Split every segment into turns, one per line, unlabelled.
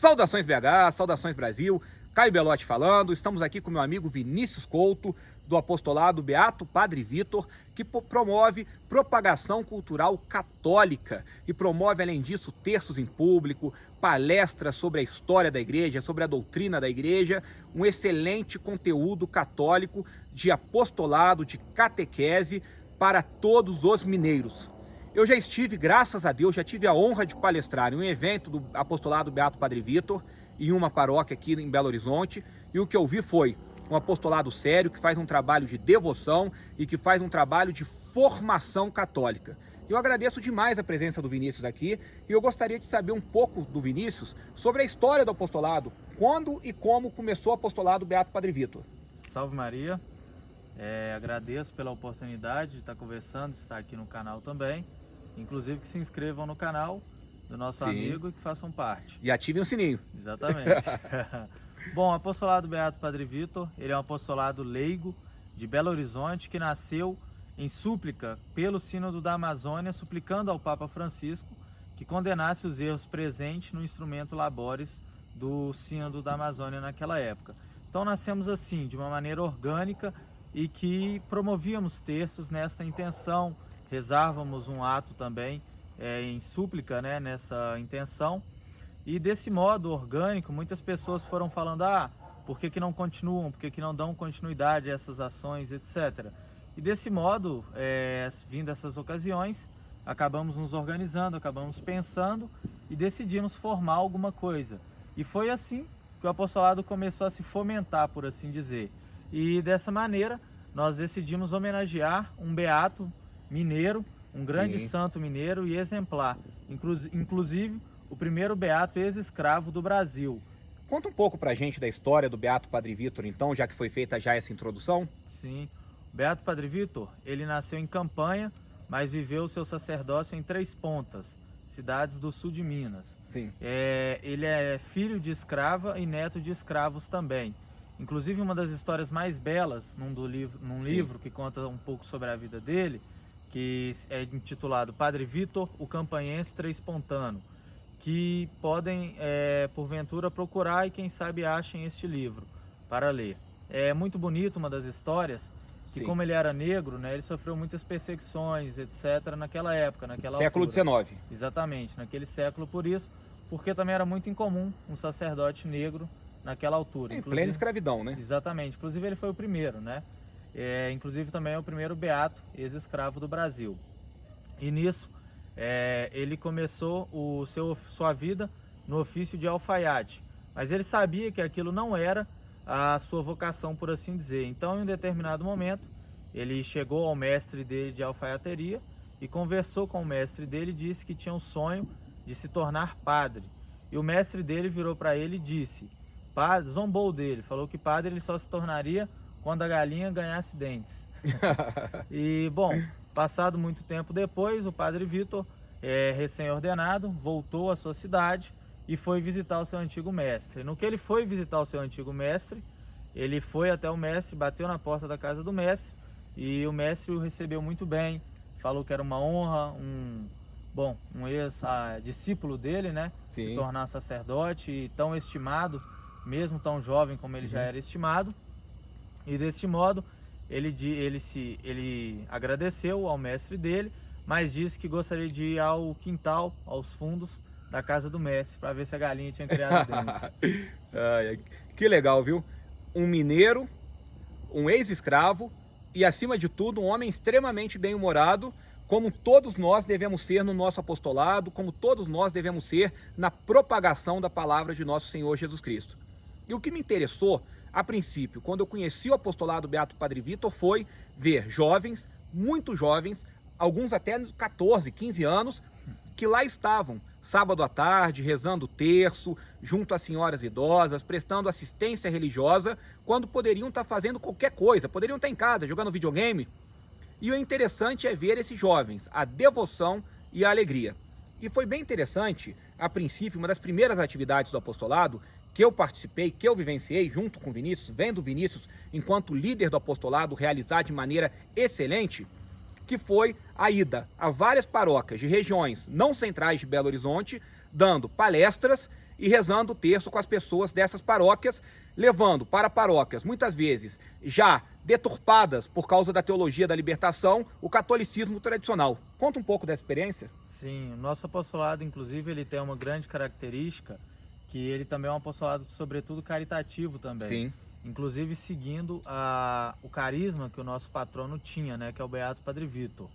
Saudações BH, saudações Brasil, Caio Belotti falando, estamos aqui com meu amigo Vinícius Couto, do apostolado Beato Padre Vitor, que promove propagação cultural católica e promove, além disso, terços em público, palestras sobre a história da igreja, sobre a doutrina da igreja, um excelente conteúdo católico de apostolado, de catequese para todos os mineiros. Eu já estive, graças a Deus, já tive a honra de palestrar em um evento do apostolado Beato Padre Vitor, em uma paróquia aqui em Belo Horizonte, e o que eu vi foi um apostolado sério, que faz um trabalho de devoção e que faz um trabalho de formação católica. Eu agradeço demais a presença do Vinícius aqui, e eu gostaria de saber um pouco do Vinícius sobre a história do apostolado, quando e como começou o apostolado Beato Padre Vitor.
Salve Maria, agradeço pela oportunidade de estar conversando, de estar aqui no canal também. Inclusive que se inscrevam no canal do nosso amigo e que façam parte.
E ativem o sininho.
Exatamente. Bom, o apostolado Beato Padre Vitor, ele é um apostolado leigo de Belo Horizonte que nasceu em súplica pelo Sínodo da Amazônia, suplicando ao Papa Francisco que condenasse os erros presentes no instrumento Labores do Sínodo da Amazônia naquela época. Então nascemos assim, de uma maneira orgânica e que promovíamos terços nesta intenção, rezávamos um ato também em súplica, né, nessa intenção. E desse modo orgânico, muitas pessoas foram falando, por que não continuam, por que não dão continuidade a essas ações, etc. E desse modo, vindo essas ocasiões, acabamos nos organizando, acabamos pensando e decidimos formar alguma coisa. E foi assim que o apostolado começou a se fomentar, por assim dizer. E dessa maneira, nós decidimos homenagear um beato mineiro, um grande santo mineiro e exemplar, inclusive o primeiro beato ex-escravo do Brasil.
Conta um pouco pra gente da história do Beato Padre Vitor, então, já que foi feita já essa introdução.
Sim, o Beato Padre Vitor, ele nasceu em Campanha, mas viveu seu sacerdócio em Três Pontas, cidades do sul de Minas.
Sim.
Ele é filho de escrava e neto de escravos também. Inclusive, uma das histórias mais belas num livro que conta um pouco sobre a vida dele, que é intitulado Padre Vitor, o Campanhense Três-Pontano, que podem, porventura, procurar e quem sabe achem este livro para ler. É muito bonito uma das histórias, que como ele era negro, né, ele sofreu muitas perseguições, etc., naquela época, naquela
século XIX.
Exatamente, naquele século, porque também era muito incomum um sacerdote negro naquela altura.
Em plena escravidão, né?
Exatamente, inclusive ele foi o primeiro, né? Inclusive também é o primeiro beato ex-escravo do Brasil. E nisso ele começou sua vida no ofício de alfaiate, mas ele sabia que aquilo não era a sua vocação, por assim dizer. Então, em um determinado momento, ele chegou ao mestre dele de alfaiateria e conversou com o mestre dele e disse que tinha um sonho de se tornar padre. E o mestre dele virou para ele e disse, zombou dele, falou que padre ele só se tornaria quando a galinha ganhasse dentes. E, bom, passado muito tempo depois, o Padre Vitor, recém-ordenado, voltou à sua cidade e foi visitar o seu antigo mestre. No que ele foi visitar o seu antigo mestre, ele foi até o mestre, bateu na porta da casa do mestre e o mestre o recebeu muito bem, falou que era uma honra, um ex-discípulo dele, né, se tornar sacerdote e tão estimado, mesmo tão jovem como ele já era estimado. E deste modo, ele agradeceu ao mestre dele, mas disse que gostaria de ir ao quintal, aos fundos da casa do mestre, para ver se a galinha tinha criado dentes.
Que legal, viu? Um mineiro, um ex-escravo e, acima de tudo, um homem extremamente bem-humorado, como todos nós devemos ser no nosso apostolado, como todos nós devemos ser na propagação da palavra de nosso Senhor Jesus Cristo. E o que me interessou, a princípio, quando eu conheci o apostolado Beato Padre Vitor, foi ver jovens, muito jovens, alguns até 14, 15 anos, que lá estavam, sábado à tarde, rezando o terço, junto às senhoras idosas, prestando assistência religiosa, quando poderiam estar fazendo qualquer coisa, poderiam estar em casa, jogando videogame. E o interessante é ver esses jovens, a devoção e a alegria. E foi bem interessante, a princípio, uma das primeiras atividades do apostolado, que eu participei, que eu vivenciei junto com o Vinícius, vendo o Vinícius, enquanto líder do apostolado, realizar de maneira excelente, que foi a ida a várias paróquias de regiões não centrais de Belo Horizonte, dando palestras e rezando o terço com as pessoas dessas paróquias, levando para paróquias, muitas vezes, já deturpadas por causa da teologia da libertação, o catolicismo tradicional. Conta um pouco dessa experiência.
Sim, o nosso apostolado, inclusive, ele tem uma grande característica, que ele também é um apostolado, sobretudo, caritativo também.
Sim.
Inclusive seguindo o carisma que o nosso patrono tinha, né, que é o Beato Padre Vitor.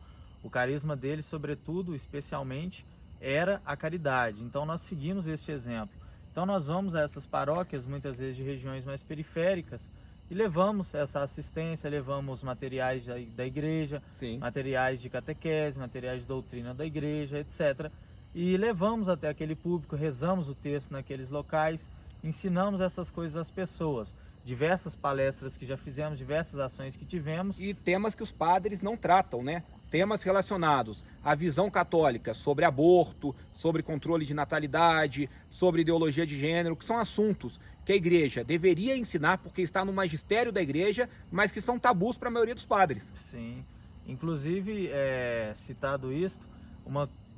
O carisma dele, sobretudo, especialmente, era a caridade. Então nós seguimos este exemplo. Então nós vamos a essas paróquias, muitas vezes de regiões mais periféricas, e levamos essa assistência, levamos materiais da igreja,
Sim.
materiais de catequese, materiais de doutrina da igreja, etc. E levamos até aquele público, rezamos o texto naqueles locais, ensinamos essas coisas às pessoas. Diversas palestras que já fizemos, diversas ações que tivemos.
E temas que os padres não tratam, né? Temas relacionados à visão católica sobre aborto, sobre controle de natalidade, sobre ideologia de gênero, que são assuntos que a igreja deveria ensinar porque está no magistério da igreja, mas que são tabus para a maioria dos padres.
Sim, inclusive, citado isto,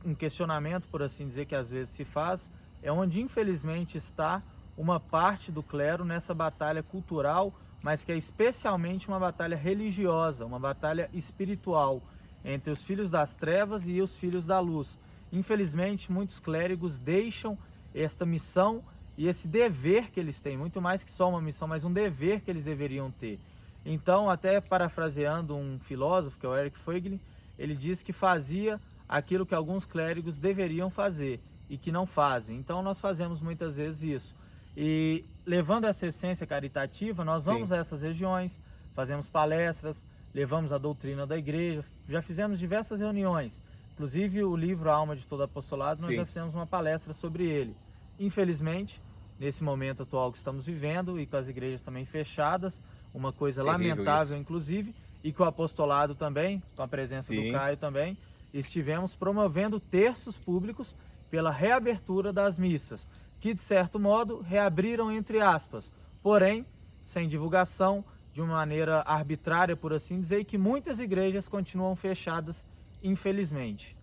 um questionamento, por assim dizer, que às vezes se faz, é onde infelizmente está uma parte do clero nessa batalha cultural, mas que é especialmente uma batalha religiosa, uma batalha espiritual, entre os filhos das trevas e os filhos da luz. Infelizmente, muitos clérigos deixam esta missão e esse dever que eles têm, muito mais que só uma missão, mas um dever que eles deveriam ter. Então, até parafraseando um filósofo, que é o Eric Feiglin, ele diz que fazia aquilo que alguns clérigos deveriam fazer e que não fazem. Então, nós fazemos muitas vezes isso. E levando essa essência caritativa, nós vamos a essas regiões, fazemos palestras, levamos a doutrina da igreja, já fizemos diversas reuniões. Inclusive o livro A Alma de Todo Apostolado, nós já fizemos uma palestra sobre ele. Infelizmente, nesse momento atual que estamos vivendo e com as igrejas também fechadas, uma coisa lamentável inclusive, e que o apostolado também, com a presença do Caio também, estivemos promovendo terços públicos pela reabertura das missas, que de certo modo reabriram entre aspas, porém sem divulgação, de uma maneira arbitrária, por assim dizer, e que muitas igrejas continuam fechadas, infelizmente.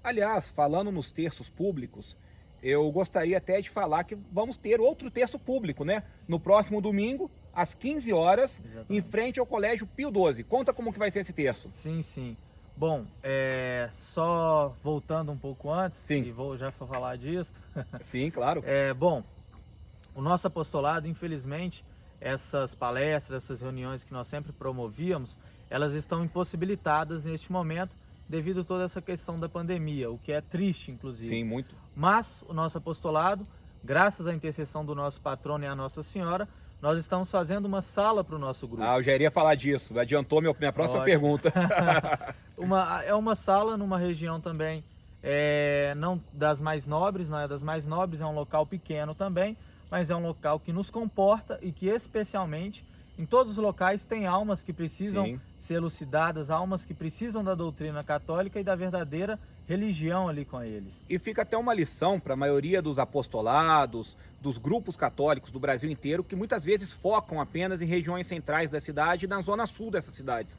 Aliás, falando nos terços públicos, eu gostaria até de falar que vamos ter outro terço público, né? No próximo domingo, às 15 horas, em frente ao Colégio Pio XII. Conta como que vai ser esse terço.
Sim, sim. Bom, só voltando um pouco antes, e vou já falar disso.
Sim, claro.
Bom, o nosso apostolado, infelizmente, essas palestras, essas reuniões que nós sempre promovíamos, elas estão impossibilitadas neste momento devido a toda essa questão da pandemia, o que é triste, inclusive.
Sim, muito.
Mas o nosso apostolado, graças à intercessão do nosso patrono e à Nossa Senhora, nós estamos fazendo uma sala para o nosso grupo.
Eu já iria falar disso, adiantou minha próxima pergunta.
É uma sala numa região também, não das mais nobres, não é das mais nobres, é um local pequeno também, mas é um local que nos comporta e que especialmente em todos os locais tem almas que precisam ser elucidadas, almas que precisam da doutrina católica e da verdadeira religião ali com eles.
E fica até uma lição para a maioria dos apostolados, dos grupos católicos do Brasil inteiro, que muitas vezes focam apenas em regiões centrais da cidade e na zona sul dessas cidades.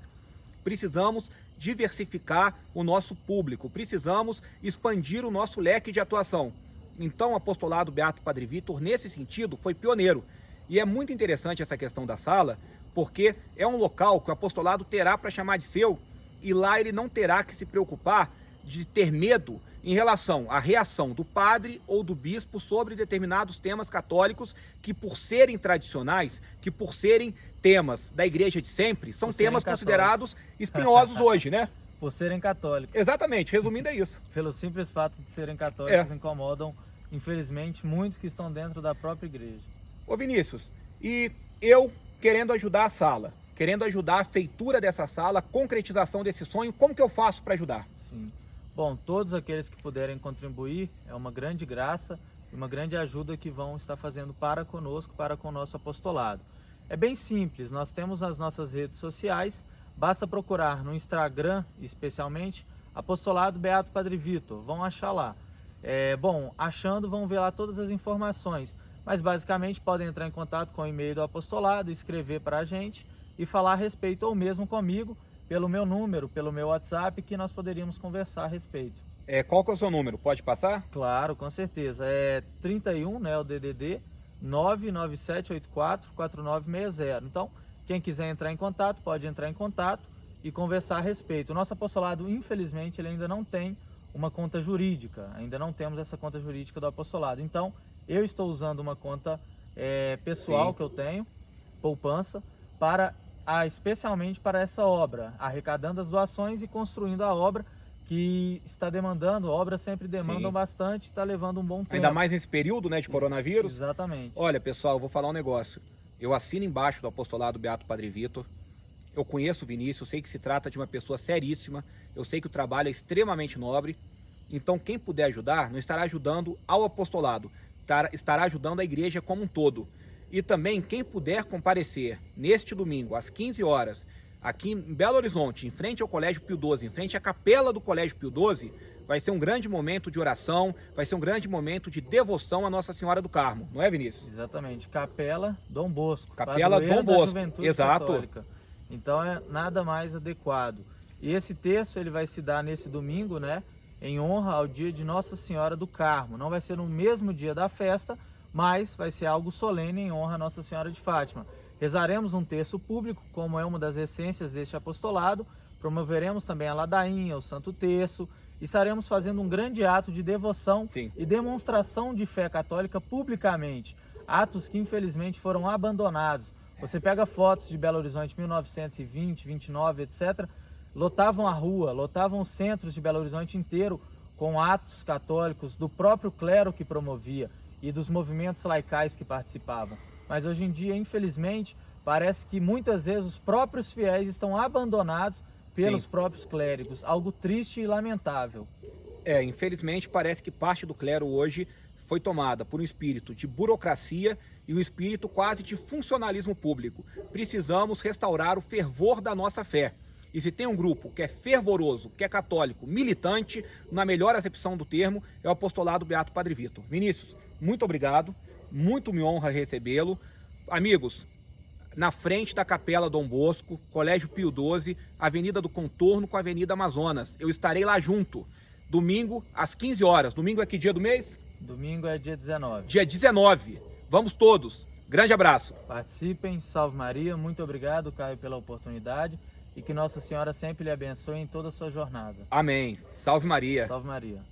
Precisamos diversificar o nosso público, precisamos expandir o nosso leque de atuação. Então o apostolado Beato Padre Vitor, nesse sentido, foi pioneiro. E é muito interessante essa questão da sala, porque é um local que o apostolado terá para chamar de seu, e lá ele não terá que se preocupar de ter medo em relação à reação do padre ou do bispo sobre determinados temas católicos que, por serem tradicionais, que por serem temas da igreja de sempre, são temas considerados espinhosos hoje, né?
Por serem católicos.
Exatamente, resumindo é isso.
Pelo simples fato de serem católicos, incomodam, infelizmente, muitos que estão dentro da própria igreja.
Ô Vinícius, e eu querendo ajudar a sala, querendo ajudar a feitura dessa sala, a concretização desse sonho, como que eu faço para ajudar?
Sim. Bom, todos aqueles que puderem contribuir, é uma grande graça e uma grande ajuda que vão estar fazendo para conosco, para com o nosso apostolado. É bem simples, nós temos nas nossas redes sociais, basta procurar no Instagram, especialmente, Apostolado Beato Padre Vitor, vão achar lá. Bom, achando, vão ver lá todas as informações, mas basicamente podem entrar em contato com o e-mail do apostolado, escrever para a gente e falar a respeito, ou mesmo comigo, pelo meu número, pelo meu WhatsApp, que nós poderíamos conversar a respeito.
Qual que é o seu número? Pode passar?
Claro, com certeza. É 31, né, o DDD 997844960. Então, quem quiser entrar em contato, pode entrar em contato e conversar a respeito. O nosso apostolado, infelizmente, ele ainda não tem uma conta jurídica. Ainda não temos essa conta jurídica do apostolado. Então, eu estou usando uma conta pessoal que eu tenho, poupança, especialmente para essa obra, arrecadando as doações e construindo a obra que está demandando. Obras sempre demandam bastante, está levando um bom tempo.
Ainda mais nesse período, né, de coronavírus.
Exatamente.
Olha, pessoal, eu vou falar um negócio. Eu assino embaixo do apostolado Beato Padre Vitor. Eu conheço o Vinícius, sei que se trata de uma pessoa seríssima. Eu sei que o trabalho é extremamente nobre. Então, quem puder ajudar, não estará ajudando ao apostolado, estará ajudando a igreja como um todo. E também, quem puder comparecer neste domingo, às 15 horas, aqui em Belo Horizonte, em frente ao Colégio Pio XII, em frente à capela do Colégio Pio XII, vai ser um grande momento de oração, vai ser um grande momento de devoção a Nossa Senhora do Carmo, não é, Vinícius?
Exatamente, Capela Dom Bosco.
Capela Dom Bosco, exato.
Católica. Então é nada mais adequado. E esse terço ele vai se dar nesse domingo, né, em honra ao dia de Nossa Senhora do Carmo. Não vai ser no mesmo dia da festa, mas vai ser algo solene em honra a Nossa Senhora de Fátima. Rezaremos um terço público, como é uma das essências deste apostolado, promoveremos também a ladainha, o Santo Terço, e estaremos fazendo um grande ato de devoção e demonstração de fé católica publicamente, atos que infelizmente foram abandonados. Você pega fotos de Belo Horizonte 1920, 29, etc., lotavam a rua, lotavam os centros de Belo Horizonte inteiro com atos católicos do próprio clero que promovia e dos movimentos laicais que participavam. Mas hoje em dia, infelizmente, parece que muitas vezes os próprios fiéis estão abandonados pelos próprios clérigos, algo triste e lamentável.
Infelizmente parece que parte do clero hoje foi tomada por um espírito de burocracia e um espírito quase de funcionalismo público. Precisamos restaurar o fervor da nossa fé. E se tem um grupo que é fervoroso, que é católico, militante, na melhor acepção do termo, é o apostolado Beato Padre Vitor. Vinícius, muito obrigado, muito me honra recebê-lo. Amigos, na frente da Capela Dom Bosco, Colégio Pio XII, Avenida do Contorno com a Avenida Amazonas. Eu estarei lá junto, domingo às 15 horas. Domingo é que dia do mês?
Domingo é dia 19.
Dia 19. Vamos todos. Grande abraço.
Participem, salve Maria. Muito obrigado, Caio, pela oportunidade. E que Nossa Senhora sempre lhe abençoe em toda a sua jornada.
Amém. Salve Maria.
Salve Maria.